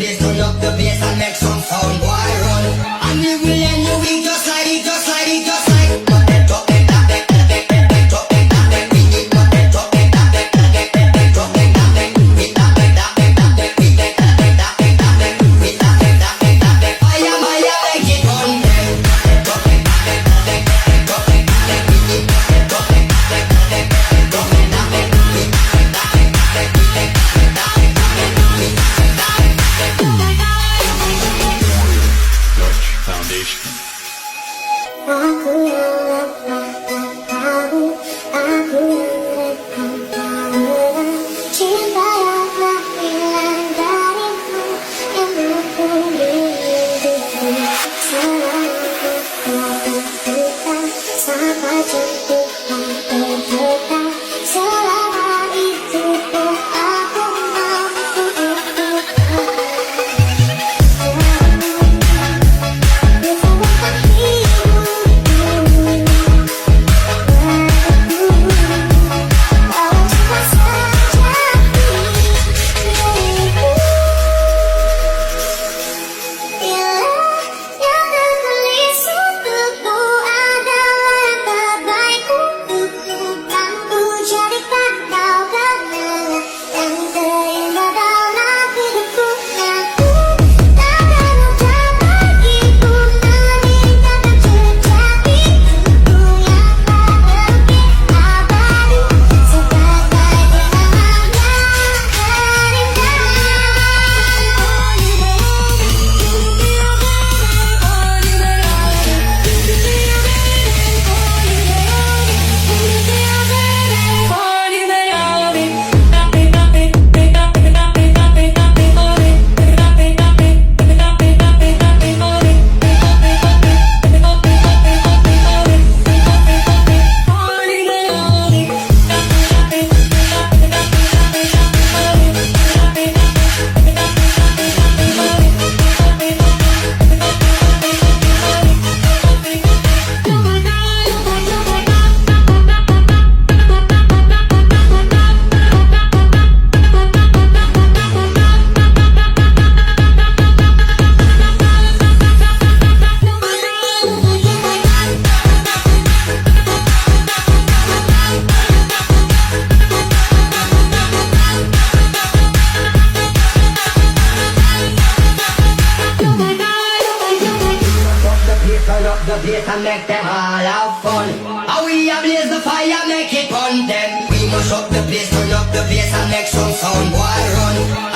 place, turn up the bass and make some sound, boy run. And we will end the week just like it, just like it, just like it. But they drop it, that they drop it, drop it, that they beat it. But they drop it, that they drop it, that they beat that, that they that they beat it, that they that they beat that, that they fire, fire, make it run. Drop it, that they drop it, that they beat it. Drop it, that they drop it, that they beat that, that they beat it, that they beat it. Foundation. Aku yang lemah tak tahu, aku yang lemah tahu. Cinta yang telah hilang darimu, yang mampu melindungiku. Selama kau terbuka, sampai jemputmu terbuka. Selama itu pun aku mampu untuk the place and make them all have fun. How we ablaze the fire, make it fun them. We must up the place, turn up the bass and make some sound, boy run.